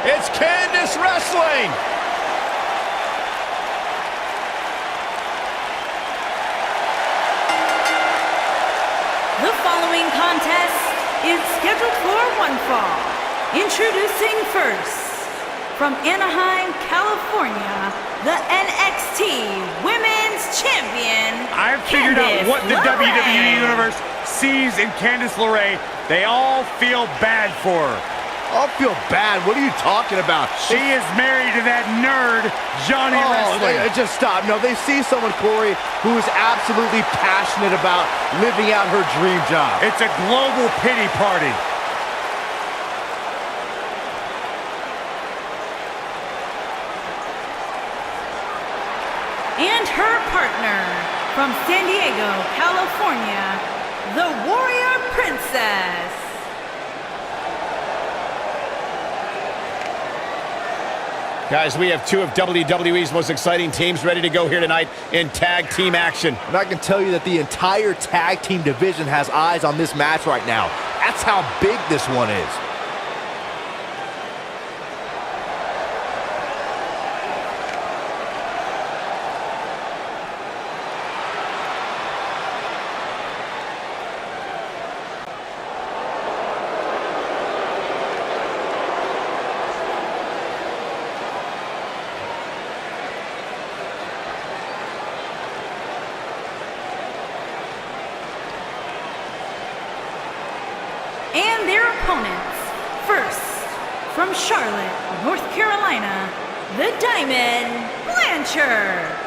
It's Candice wrestling. The following contest is scheduled for one fall. Introducing first, from Anaheim, California, the NXT Women's Champion, I've figured out what the WWE Universe sees in Candice Lerae. They all feel bad for her. I'll feel bad. What are you talking about? She is married to that nerd, Johnny Wrestling. Just stop. No, they see someone, Corey, who is absolutely passionate about living out her dream job. It's a global pity party. and her partner from San Diego, California, the Warrior Princess. Guys, we have two of WWE's most exciting teams ready to go here tonight in tag team action. And I can tell you that the entire tag team division has eyes on this match right now. That's how big this one is. And their opponents, first, from Charlotte, North Carolina, the Diamond, Blanchard.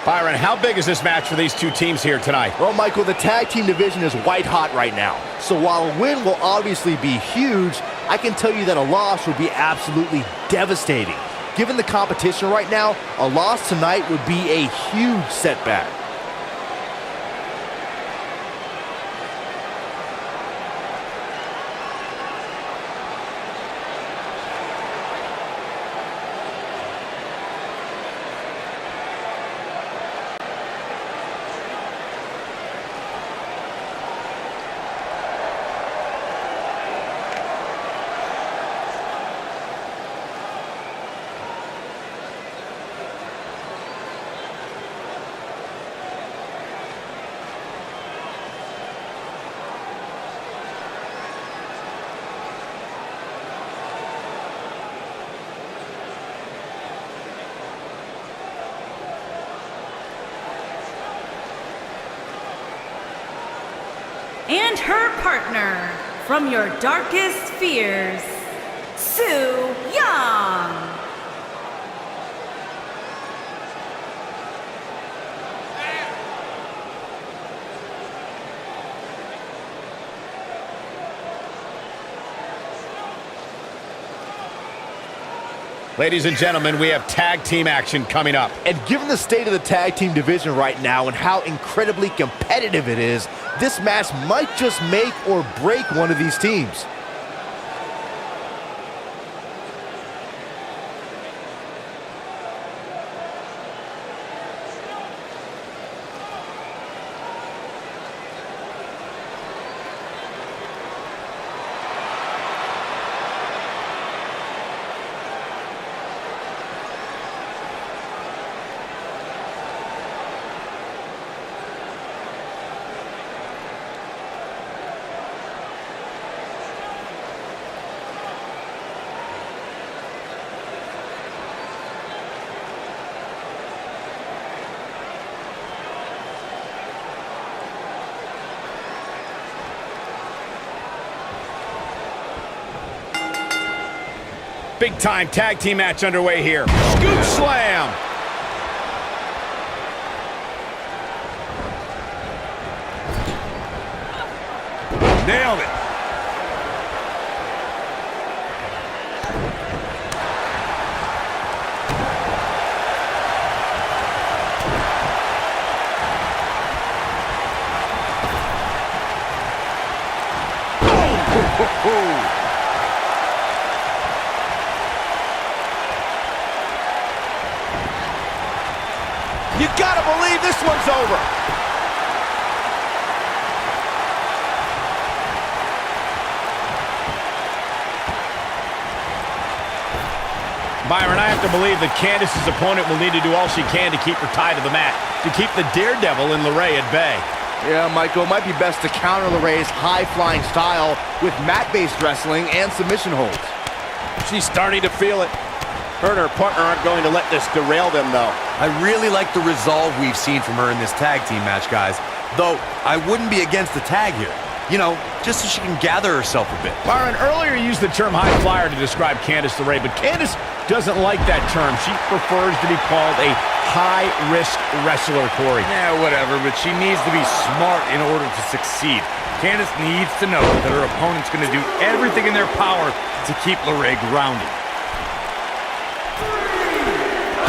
Byron, how big is this match for these two teams here tonight? Well, Michael, the tag team division is white hot right now. So while a win will obviously be huge, I can tell you that a loss would be absolutely devastating. Given the competition right now, a loss tonight would be a huge setback. And her partner, from your darkest fears, Su Yung. Ladies and gentlemen, we have tag team action coming up. And given the state of the tag team division right now and how incredibly competitive it is, this match might just make or break one of these teams. Big time tag team match underway here. Scoop slam. Nailed it. You gotta believe this one's over. Byron, I have to believe that Candice's opponent will need to do all she can to keep her tied to the mat, to keep the daredevil in Lerae at bay. Yeah, Michael, it might be best to counter Lerae's high-flying style with mat-based wrestling and submission holds. She's starting to feel it. Her and her partner aren't going to let this derail them, though. I really like the resolve we've seen from her in this tag team match, guys. Though, I wouldn't be against the tag here. You know, just so she can gather herself a bit. Byron, earlier you used the term high flyer to describe Candice LeRae, but Candice doesn't like that term. She prefers to be called a high-risk wrestler, Corey. Yeah, whatever, but she needs to be smart in order to succeed. Candice needs to know that her opponent's going to do everything in their power to keep Lerae grounded.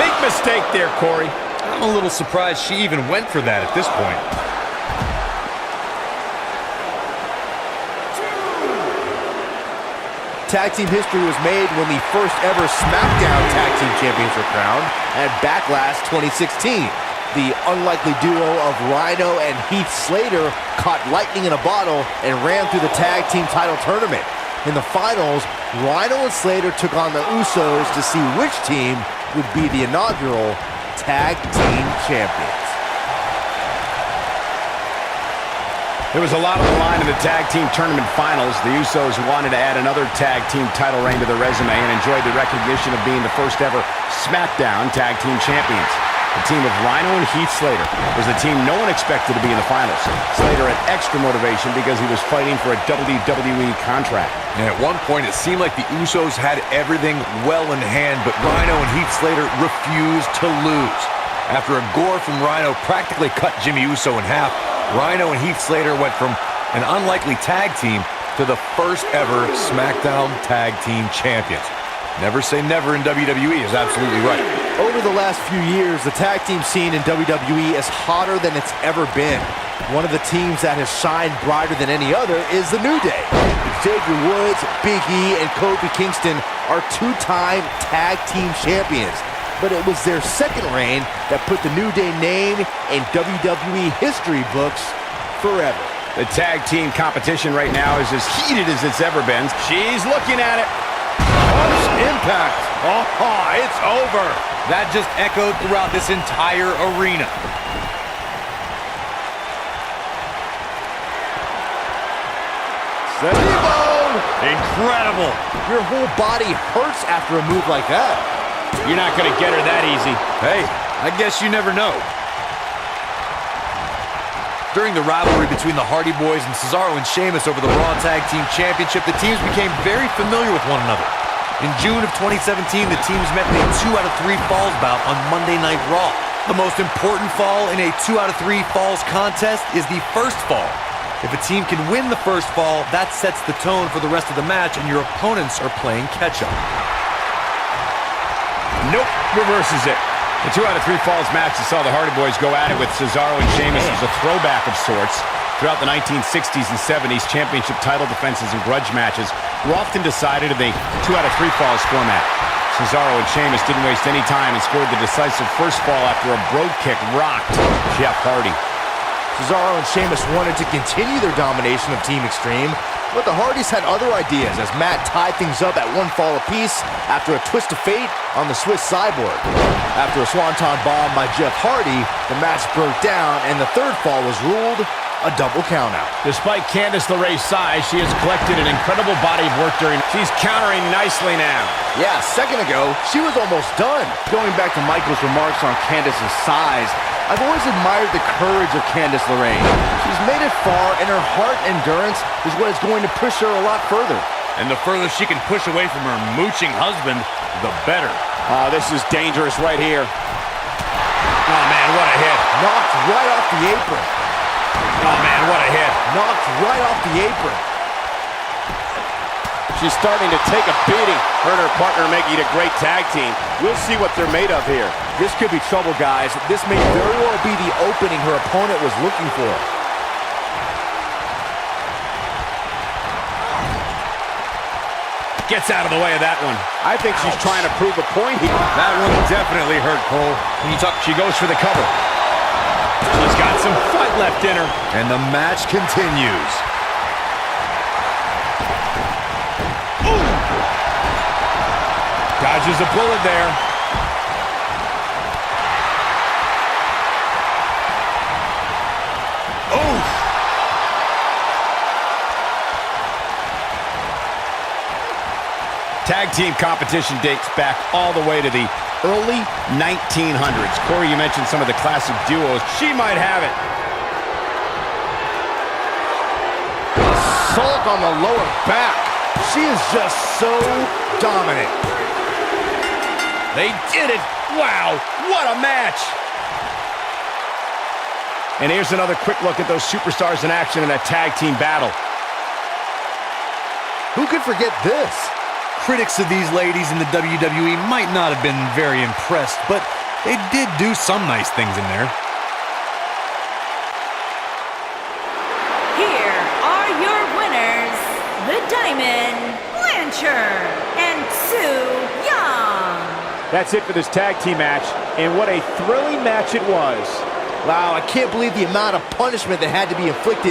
Big mistake there, Corey. I'm a little surprised she even went for that at this point. Tag team history was made when the first ever SmackDown Tag Team Champions were crowned at Backlash 2016. The unlikely duo of Rhino and Heath Slater caught lightning in a bottle and ran through the tag team title tournament. In the finals, Rhino and Slater took on the Usos to see which team would be the inaugural Tag Team Champions. There was a lot on the line in the tag team tournament finals. The Usos wanted to add another tag team title reign to their resume and enjoyed the recognition of being the first ever SmackDown Tag Team Champions. The team of Rhino and Heath Slater was the team no one expected to be in the finals. Slater had extra motivation because he was fighting for a WWE contract. And at one point, it seemed like the Usos had everything well in hand, but Rhino and Heath Slater refused to lose. After a gore from Rhino practically cut Jimmy Uso in half, Rhino and Heath Slater went from an unlikely tag team to the first ever SmackDown Tag Team Champions. Never say never in WWE is absolutely right. Over the last few years, the tag team scene in WWE is hotter than it's ever been. One of the teams that has shined brighter than any other is the New Day. Xavier Woods, Big E, and Kofi Kingston are two-time tag team champions. But it was their second reign that put the New Day name in WWE history books forever. The tag team competition right now is as heated as it's ever been. She's looking at it. Impact. Oh, it's over. That just echoed throughout this entire arena. Incredible. Your whole body hurts after a move like that. You're not going to get her that easy. Hey, I guess you never know. During the rivalry between the Hardy Boys and Cesaro and Sheamus over the Raw Tag Team Championship, the teams became very familiar with one another. In June of 2017, the teams met in a 2 out of 3 falls bout on Monday Night Raw. The most important fall in a 2 out of 3 falls contest is the first fall. If a team can win the first fall, that sets the tone for the rest of the match, and your opponents are playing catch-up. Nope, reverses it. The 2 out of 3 falls match that saw the Hardy Boys go at it with Cesaro and Sheamus as a throwback of sorts. Throughout the 1960s and 70s, championship title defenses and grudge matches were often decided in the 2 out of 3 falls format. Cesaro and Sheamus didn't waste any time and scored the decisive first fall after a brogue kick rocked Jeff Hardy. Cesaro and Sheamus wanted to continue their domination of Team Extreme, but the Hardys had other ideas as Matt tied things up at 1 fall apiece after a twist of fate on the Swiss Cyborg. After a swanton bomb by Jeff Hardy, the match broke down and the third fall was ruled a double countout. Despite Candice LeRae's size, she has collected an incredible body of work during. She's countering nicely now. Yeah, a second ago, she was almost done. Going back to Michael's remarks on Candice's size, I've always admired the courage of Candice LeRae. She's made it far, and her heart and endurance is what is going to push her a lot further. And the further she can push away from her mooching husband, the better. This is dangerous right here. Oh, man, what a hit. Knocked right off the apron. Oh, man, what a hit. Knocked right off the apron. She's starting to take a beating. Her and her partner making a great tag team. We'll see what they're made of here. This could be trouble, guys. This may very well be the opening her opponent was looking for. Gets out of the way of that one. I think she's trying to prove a point here. That one definitely hurt, Cole. She goes for the cover. She's got some fight left in her. And the match continues. Ooh. Dodges a bullet there. Oof. Tag team competition dates back all the way to the early 1900s. Corey, you mentioned some of the classic duos. She might have it. Assault on the lower back. She is just so dominant. They did it. Wow, what a match. And here's another quick look at those superstars in action in that tag team battle. Who could forget this? Critics of these ladies in the WWE might not have been very impressed, but they did do some nice things in there. Here are your winners, the Diamond, Blanchard, and Sue Young. That's it for this tag team match, and what a thrilling match it was. Wow, I can't believe the amount of punishment that had to be inflicted.